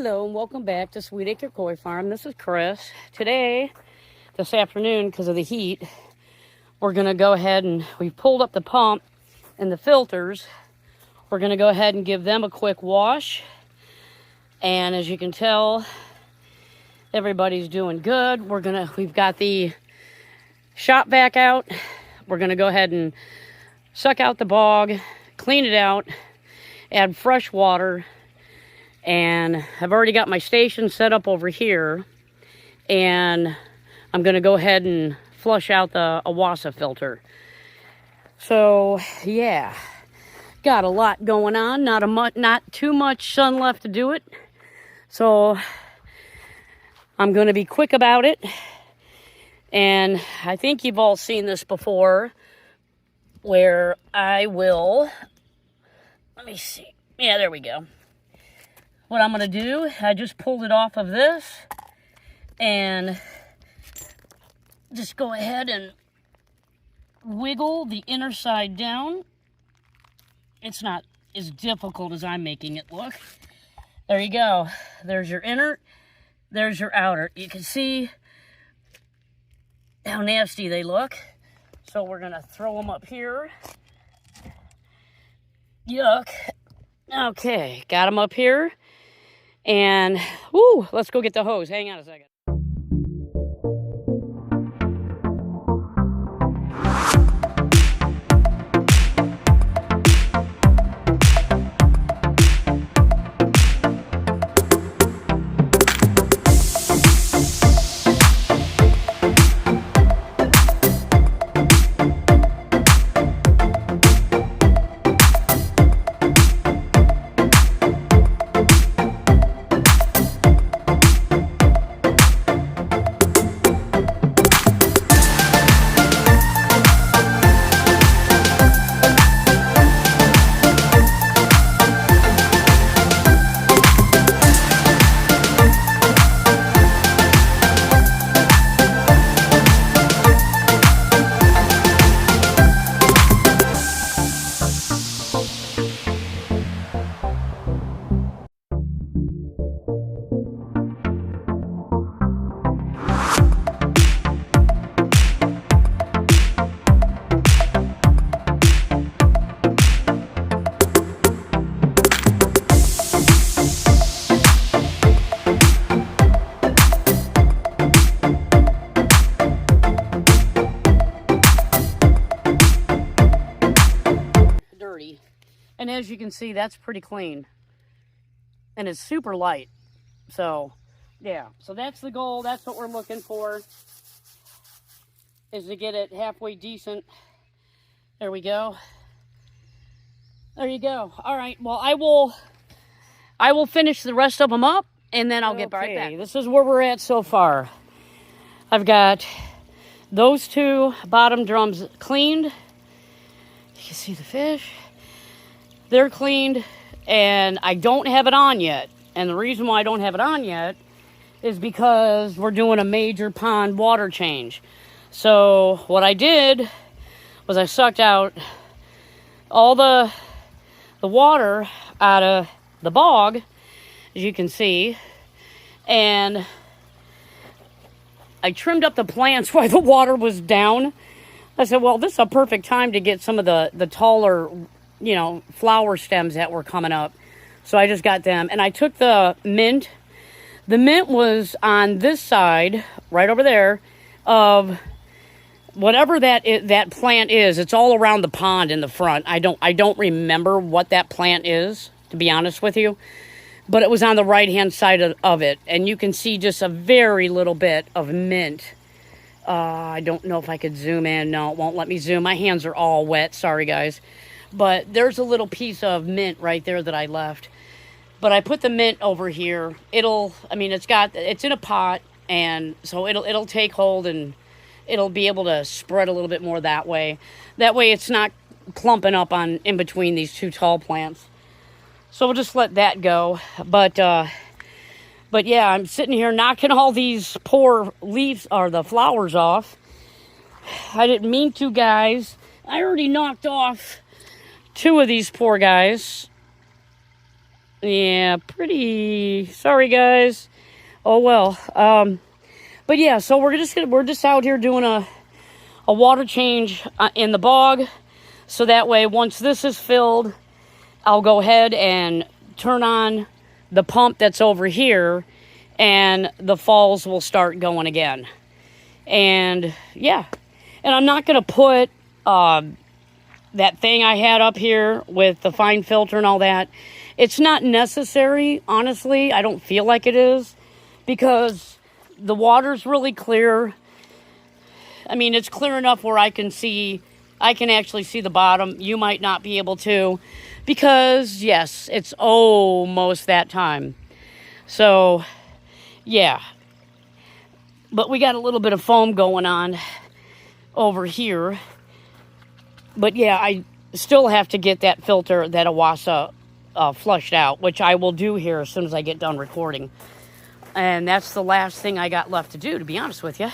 Hello and welcome back to Sweet Acre Koi Farm. This is Chris. Today, this afternoon, because of the heat, we're going to go ahead and we've pulled up the pump and the filters. We're going to go ahead and give them a quick wash. And as you can tell, everybody's doing good. We've got the shop vac out. We're going to go ahead and suck out the bog, clean it out, add fresh water. And I've already got my station set up over here. And I'm going to go ahead and flush out the Awasa filter. So, yeah. Got a lot going on. Not too much sun left to do it. So, I'm going to be quick about it. And I think you've all seen this before. Where I will... Let me see. Yeah, there we go. What I'm going to do, I just pulled it off of this and just go ahead and wiggle the inner side down. It's not as difficult as I'm making it look. There you go. There's your inner, there's your outer. You can see how nasty they look. So we're going to throw them up here. Yuck. Okay, got them up here. And, whoo, let's go get the hose. Hang on a second. And as you can see, that's pretty clean. And it's super light. So, yeah. So that's the goal. That's what we're looking for. Is to get it halfway decent. There we go. There you go. All right. Well, I will finish the rest of them up. And then I'll get right back. This is where we're at so far. I've got those two bottom drums cleaned. You can see the fish. They're cleaned, and I don't have it on yet. And the reason why I don't have it on yet is because we're doing a major pond water change. So what I did was I sucked out all the water out of the bog, as you can see, and I trimmed up the plants while the water was down. I said, well, this is a perfect time to get some of the taller, you know, flower stems that were coming up. So I just got them. And I took the mint. The mint was on this side, right over there, of whatever that plant is. It's all around the pond in the front. I don't remember what that plant is, to be honest with you. But it was on the right-hand side of it. And you can see just a very little bit of mint. I don't know if I could zoom in. No, it won't let me zoom. My hands are all wet. Sorry, guys. But there's a little piece of mint right there that I left. But I put the mint over here. It's in a pot, and so it'll take hold, and it'll be able to spread a little bit more that way. That way it's not clumping up in between these two tall plants. So we'll just let that go. But yeah, I'm sitting here knocking all these poor leaves or the flowers off. I didn't mean to, guys. I already knocked off two of these poor guys. Yeah, pretty. Sorry, guys. Oh well. But yeah, so we're just out here doing a water change in the bog, so that way once this is filled, I'll go ahead and turn on the pump that's over here, and the falls will start going again. And yeah, and I'm not gonna put that thing I had up here with the fine filter and all that. It's not necessary, honestly. I don't feel like it is, because the water's really clear. I mean, it's clear enough where I can actually see the bottom. You might not be able to, because yes, it's almost that time. So yeah, but we got a little bit of foam going on over here. But yeah, I still have to get that filter, that Awasa, flushed out, which I will do here as soon as I get done recording. And that's the last thing I got left to do, to be honest with you.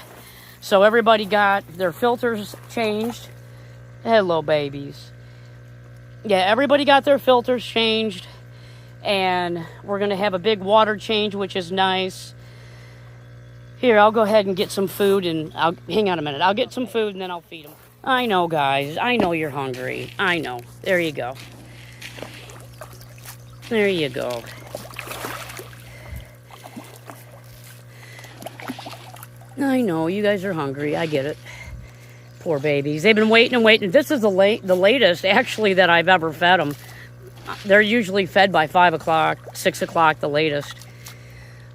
So everybody got their filters changed. Hello, babies. Yeah, everybody got their filters changed. And we're going to have a big water change, which is nice. Here, I'll go ahead and get some food, and hang on a minute. I'll get some food, and then I'll feed them. I know, guys. I know you're hungry. I know. There you go. There you go. I know, you guys are hungry. I get it. Poor babies. They've been waiting and waiting. This is the latest, actually, that I've ever fed them. They're usually fed by 5 o'clock, 6 o'clock, the latest.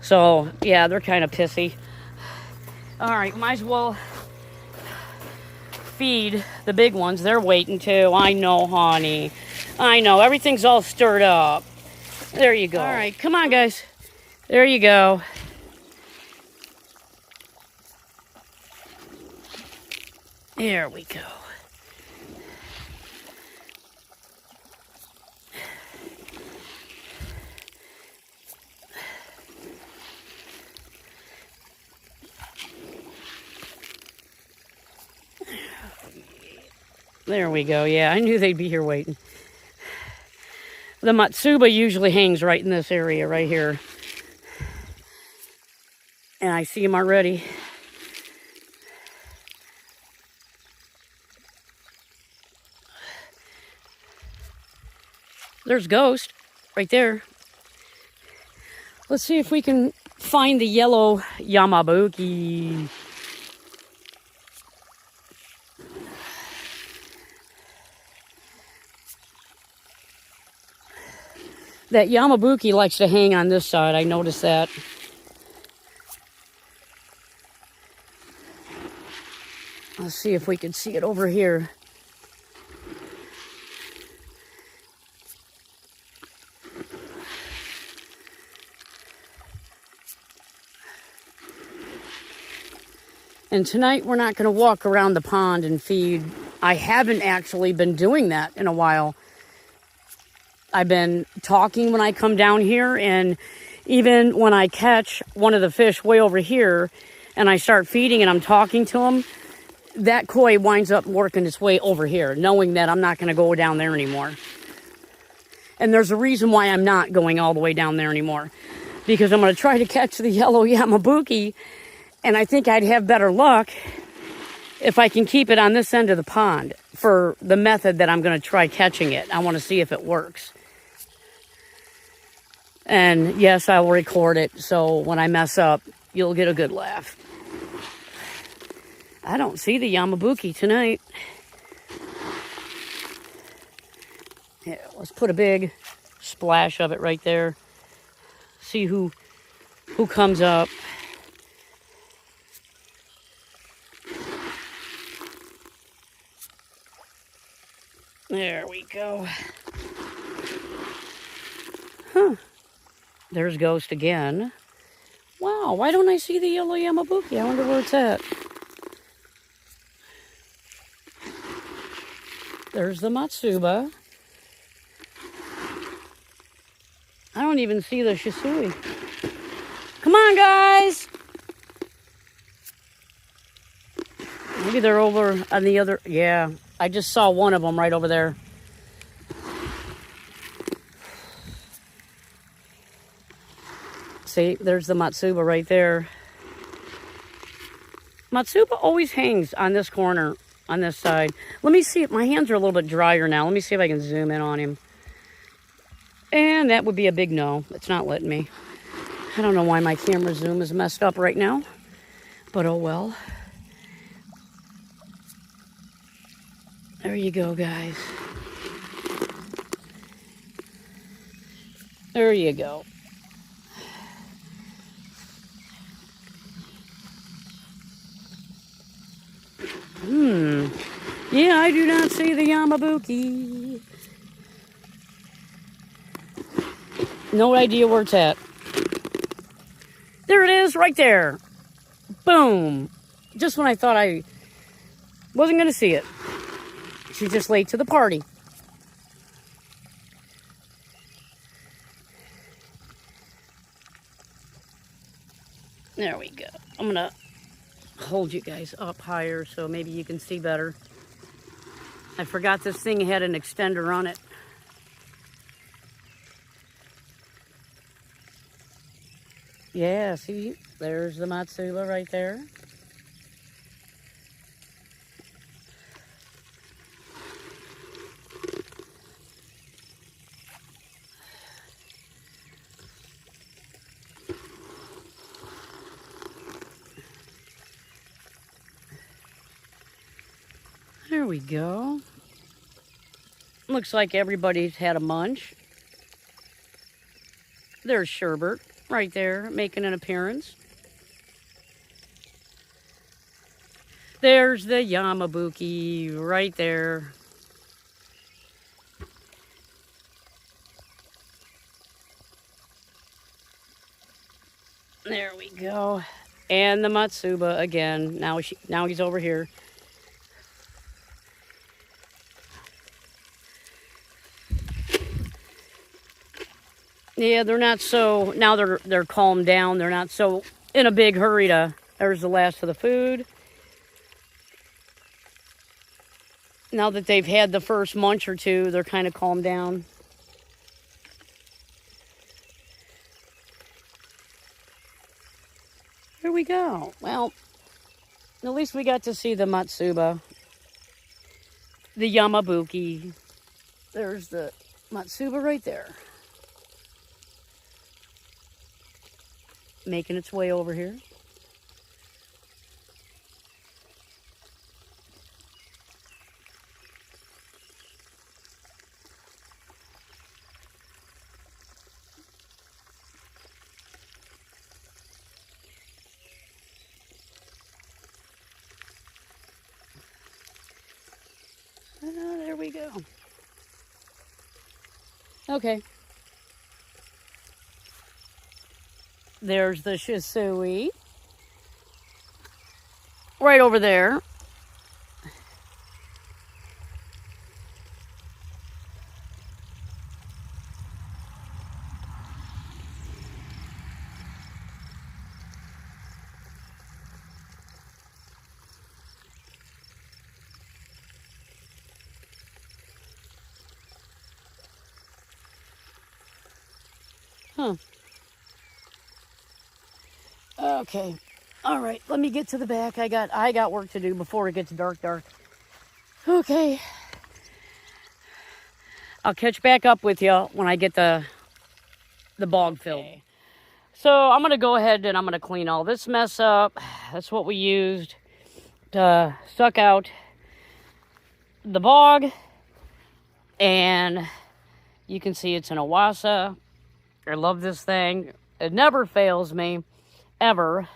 So, yeah, they're kind of pissy. All right, might as well feed the big ones. They're waiting, too. I know, honey. I know. Everything's all stirred up. There you go. All right, come on, guys. There you go. There we go. There we go. Yeah, I knew they'd be here waiting. The Matsuba usually hangs right in this area right here. And I see him already. There's Ghost right there. Let's see if we can find the yellow Yamabuki. That Yamabuki likes to hang on this side. I noticed that. Let's see if we can see it over here. And tonight we're not going to walk around the pond and feed. I haven't actually been doing that in a while. I've been talking when I come down here, and even when I catch one of the fish way over here and I start feeding and I'm talking to him, that koi winds up working its way over here, knowing that I'm not going to go down there anymore. And there's a reason why I'm not going all the way down there anymore, because I'm going to try to catch the yellow Yamabuki, and I think I'd have better luck if I can keep it on this end of the pond for the method that I'm going to try catching it. I want to see if it works. And yes, I will record it, so when I mess up, you'll get a good laugh. I don't see the Yamabuki tonight. Yeah, let's put a big splash of it right there. See who comes up. There we go. Huh. There's Ghost again. Wow, why don't I see the yellow Yamabuki? I wonder where it's at. There's the Matsuba. I don't even see the Shisui. Come on, guys! Maybe they're over on the other... Yeah, I just saw one of them right over there. See, there's the Matsuba right there. Matsuba always hangs on this corner, on this side. Let me see if my hands are a little bit drier now. Let me see if I can zoom in on him. And that would be a big no. It's not letting me. I don't know why my camera zoom is messed up right now, but oh well. There you go, guys. There you go. Yeah, I do not see the Yamabuki. No idea where it's at. There it is, right there. Boom. Just when I thought I wasn't going to see it. She's just late to the party. There we go. I'm going to hold you guys up higher so maybe you can see better. I forgot this thing had an extender on it. Yeah, see, there's the Matsuba right there. There we go. Looks like everybody's had a munch. There's Sherbert right there making an appearance. There's the Yamabuki right there. There we go. And the Matsuba again. Now he's over here. Yeah, they're not so, now they're calmed down. They're not so in a big hurry to, there's the last of the food. Now that they've had the first munch or two, they're kind of calmed down. Here we go. Well, at least we got to see the Matsuba. The Yamabuki. There's the Matsuba right there. Making its way over here. There we go. Okay. There's the Shisui. Right over there. Huh. Okay. All right. Let me get to the back. I got work to do before it gets dark. Okay. I'll catch back up with you when I get the bog filled. Okay. So I'm going to go ahead and I'm going to clean all this mess up. That's what we used to suck out the bog. And you can see it's an Awasa. I love this thing. It never fails me, ever.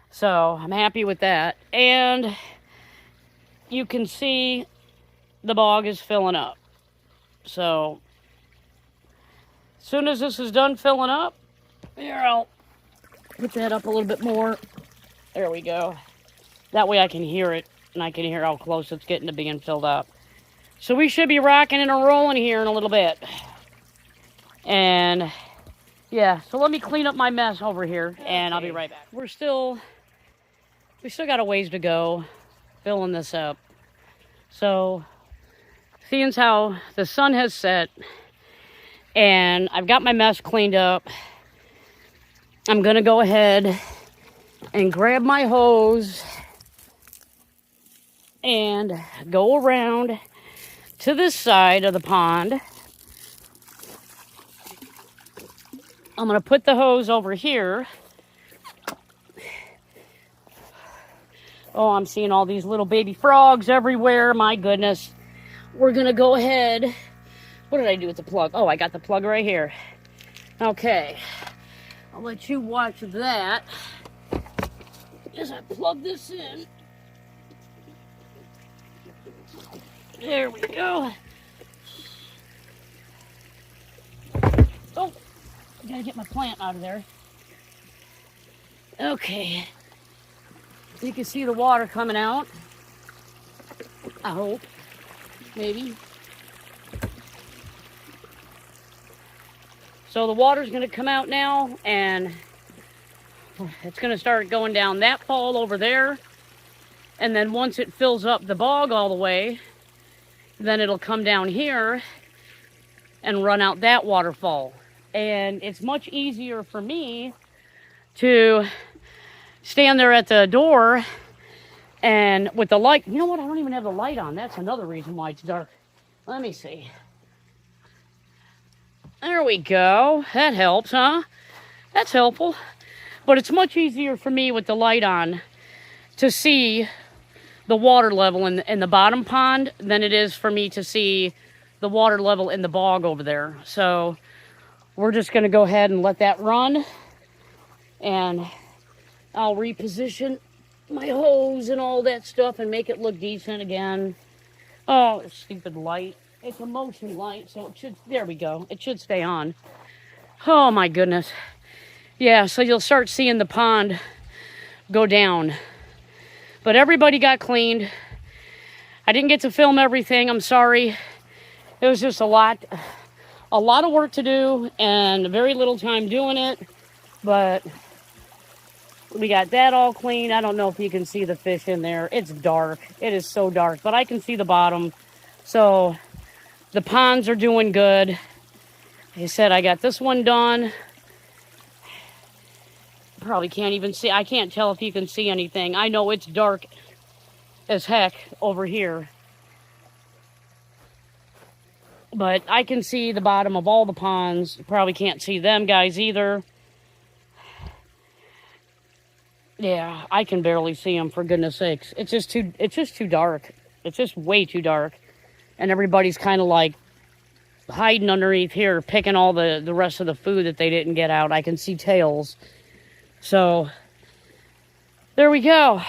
So I'm happy with that. And you can see the bog is filling up. So as soon as this is done filling up, here, I'll put that up a little bit more. There we go. That way I can hear it, and I can hear how close it's getting to being filled up. So we should be rocking and rolling here in a little bit. And yeah, so let me clean up my mess over here, and I'll be right back. We still got a ways to go filling this up. So, seeing as how the sun has set, and I've got my mess cleaned up, I'm going to go ahead and grab my hose and go around to this side of the pond. I'm going to put the hose over here. Oh, I'm seeing all these little baby frogs everywhere. My goodness. We're going to go ahead. What did I do with the plug? Oh, I got the plug right here. Okay. I'll let you watch that as I plug this in. There we go. Oh, I gotta get my plant out of there. Okay. You can see the water coming out. I hope. Maybe. So the water's going to come out now, and it's going to start going down that fall over there. And then once it fills up the bog all the way, then it'll come down here and run out that waterfall. And it's much easier for me to stand there at the door and with the light. You know what? I don't even have the light on. That's another reason why it's dark. Let me see. There we go. That helps, huh? That's helpful. But it's much easier for me with the light on to see the water level in the bottom pond than it is for me to see the water level in the bog over there. So we're just going to go ahead and let that run. And I'll reposition my hose and all that stuff and make it look decent again. Oh, stupid light. It's a motion light, so it should, there we go. It should stay on. Oh my goodness. Yeah, so you'll start seeing the pond go down. But everybody got cleaned. I didn't get to film everything, I'm sorry. It was just a lot of work to do and very little time doing it. But we got that all clean. I don't know if you can see the fish in there. It's dark. It is so dark, but I can see the bottom. So the ponds are doing good. Like I said, I got this one done. Probably can't even see. I can't tell if you can see anything. I know it's dark as heck over here. But I can see the bottom of all the ponds. Probably can't see them guys either. Yeah, I can barely see them, for goodness sakes. It's just too dark. It's just way too dark. And everybody's kind of like hiding underneath here, picking all the rest of the food that they didn't get out. I can see tails. So, there we go.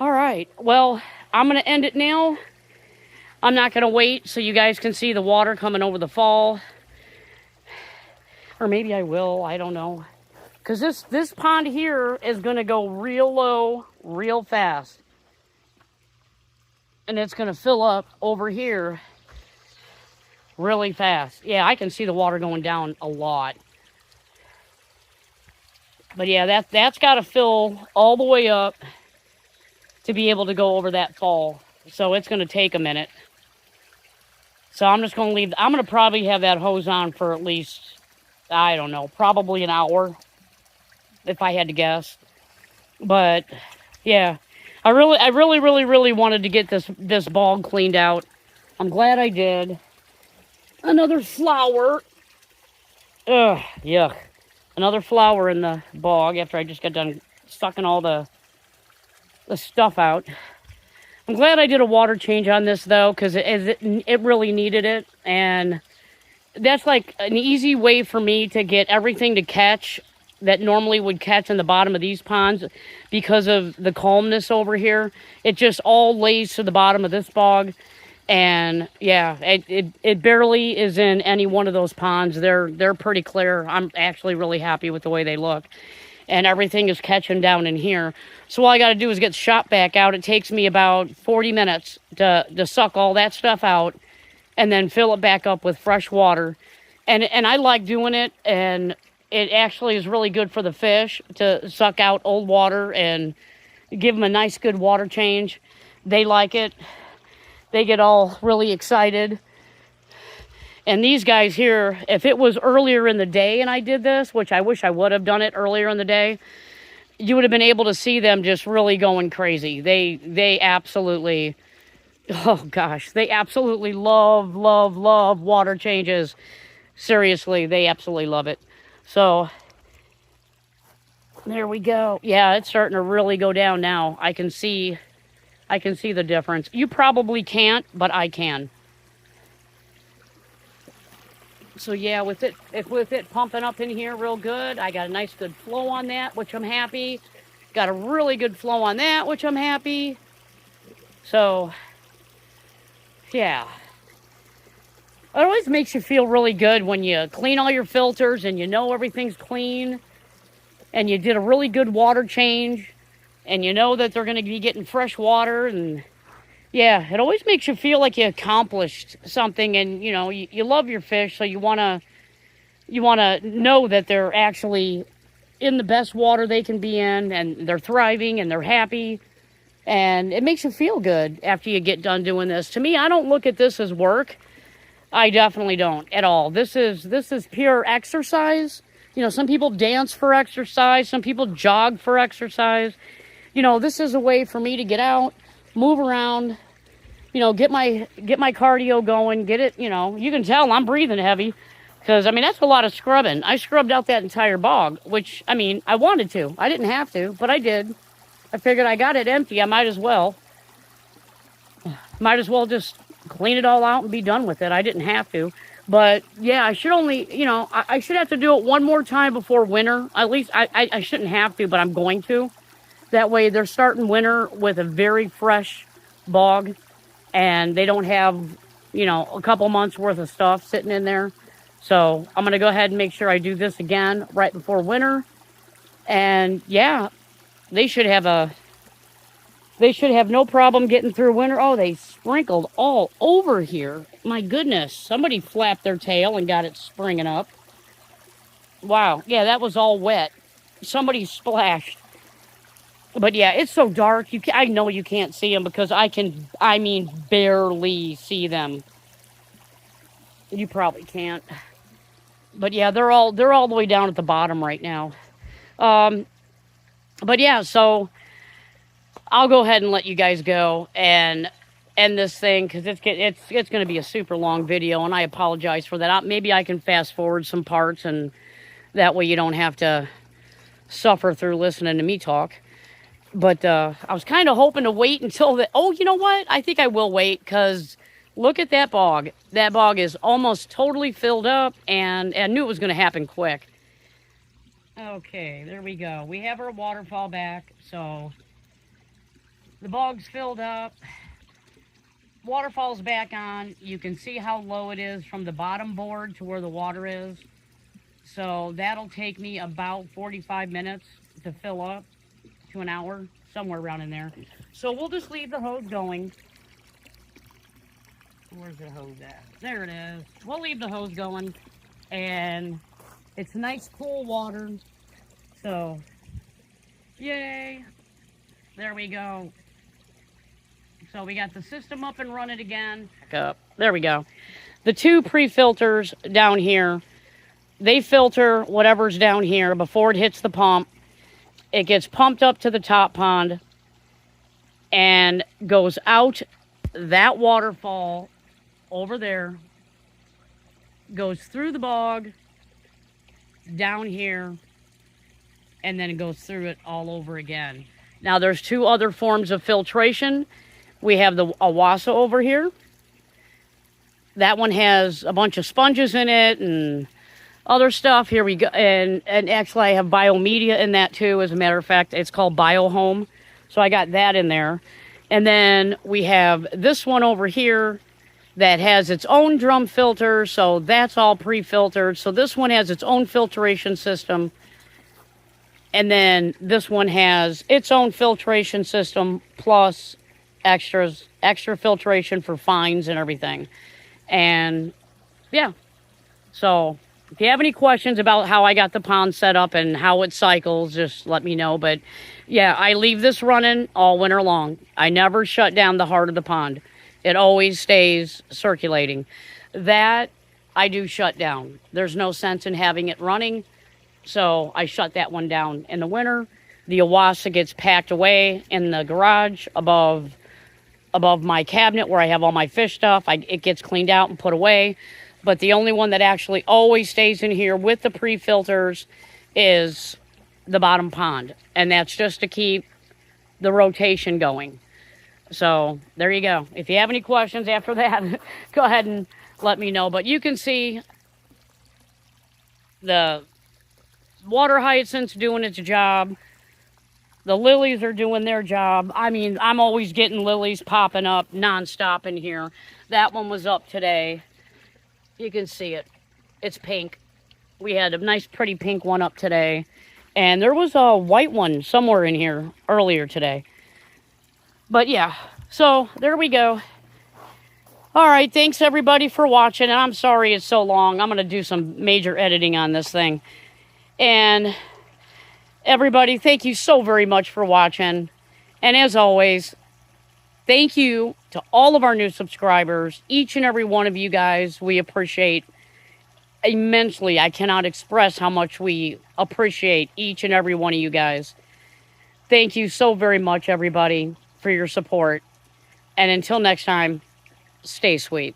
All right. Well, I'm going to end it now. I'm not going to wait so you guys can see the water coming over the fall. Or maybe I will. I don't know. Because this pond here is going to go real low, real fast. And it's going to fill up over here really fast. Yeah, I can see the water going down a lot. But yeah, that's got to fill all the way up to be able to go over that fall. So it's going to take a minute. So I'm just going to leave. I'm going to probably have that hose on for at least, I don't know, probably an hour, if I had to guess. But yeah, I really wanted to get this bog cleaned out. I'm glad I did. Another flower. Ugh, yuck. Another flower in the bog after I just got done sucking all the stuff out. I'm glad I did a water change on this, though, because it really needed it. And that's like an easy way for me to get everything to catch that normally would catch in the bottom of these ponds because of the calmness over here. It just all lays to the bottom of this bog. And yeah, it barely is in any one of those ponds. They're pretty clear. I'm actually really happy with the way they look. And everything is catching down in here. So all I got to do is get shot back out. It takes me about 40 minutes to suck all that stuff out and then fill it back up with fresh water. And I like doing it, and it actually is really good for the fish to suck out old water and give them a nice good water change. They like it. They get all really excited. And these guys here, if it was earlier in the day and I did this, which I wish I would have done it earlier in the day, you would have been able to see them just really going crazy. They absolutely, oh gosh, they absolutely love water changes. Seriously, they absolutely love it. So there we go. Yeah, it's starting to really go down now. I can see the difference. You probably can't, but I can. So yeah, with it pumping up in here real good, I got a nice good flow on that, which I'm happy. Got a really good flow on that, which I'm happy. So yeah. It always makes you feel really good when you clean all your filters and you know everything's clean and you did a really good water change and you know that they're going to be getting fresh water. And yeah, it always makes you feel like you accomplished something, and you know, you love your fish, so you want to know that they're actually in the best water they can be in, and they're thriving and they're happy, and it makes you feel good after you get done doing this. To me, I don't look at this as work. I definitely don't at all. This is pure exercise. You know, some people dance for exercise, some people jog for exercise. You know, this is a way for me to get out, move around, you know, get my cardio going, get it, you know, you can tell I'm breathing heavy because, I mean, that's a lot of scrubbing. I scrubbed out that entire bog, which, I mean, I wanted to. I didn't have to, but I did. I figured I got it empty. I might as well just clean it all out and be done with it. I didn't have to. But, yeah, I should only, you know, I should have to do it one more time before winter. At least I shouldn't have to, but I'm going to. That way they're starting winter with a very fresh bog, and they don't have, you know, a couple months worth of stuff sitting in there. So I'm going to go ahead and make sure I do this again right before winter. And yeah, they should have no problem getting through winter. Oh, they sprinkled all over here. My goodness, somebody flapped their tail and got it springing up. Wow, yeah, that was all wet. Somebody splashed. But yeah, it's so dark. I know you can't see them because I mean, barely see them. You probably can't. But yeah, they're all the way down at the bottom right now. But yeah, so I'll go ahead and let you guys go and end this thing because it's going to be a super long video, and I apologize for that. Maybe I can fast forward some parts, and that way you don't have to suffer through listening to me talk. But I was kind of hoping to wait until oh, you know what? I think I will wait because look at that bog. That bog is almost totally filled up, and I knew it was going to happen quick. Okay, there we go. We have our waterfall back, so the bog's filled up. Waterfall's back on. You can see how low it is from the bottom board to where the water is. So that'll take me about 45 minutes to fill up. To an hour, somewhere around in there. So we'll just leave the hose going. Where's the hose at? There it is. We'll leave the hose going, and it's nice cool water. So yay, there we go. So we got the system up and running again. Up. There we go. The two pre-filters down here, they filter whatever's down here before it hits the pump. It gets pumped up to the top pond and goes out that waterfall over there, goes through the bog, down here, and then it goes through it all over again. Now there's two other forms of filtration. We have the Awasa over here. That one has a bunch of sponges in it and other stuff. Here we go. And actually I have biomedia in that too. As a matter of fact, it's called BioHome. So I got that in there. And then we have this one over here that has its own drum filter. So that's all pre-filtered. So this one has its own filtration system. And then this one has its own filtration system plus extra filtration for fines and everything. And yeah, so if you have any questions about how I got the pond set up and how it cycles, just let me know. But yeah, I leave this running all winter long. I never shut down the heart of the pond. It always stays circulating. That I do shut down. There's no sense in having it running, so I shut that one down in the winter. The Awasa gets packed away in the garage above my cabinet where I have all my fish stuff. It gets cleaned out and put away. But the only one that actually always stays in here with the pre-filters is the bottom pond. And that's just to keep the rotation going. So there you go. If you have any questions after that, go ahead and let me know. But you can see the water hyacinth's doing its job. The lilies are doing their job. I mean, I'm always getting lilies popping up nonstop in here. That one was up today. You can see it. It's pink. We had a nice pretty pink one up today. And there was a white one somewhere in here earlier today. But yeah, so there we go. All right, thanks everybody for watching. And I'm sorry it's so long. I'm going to do some major editing on this thing. And everybody, thank you so very much for watching. And as always, thank you to all of our new subscribers, each and every one of you guys. We appreciate immensely. I cannot express how much we appreciate each and every one of you guys. Thank you so very much, everybody, for your support. And until next time, stay sweet.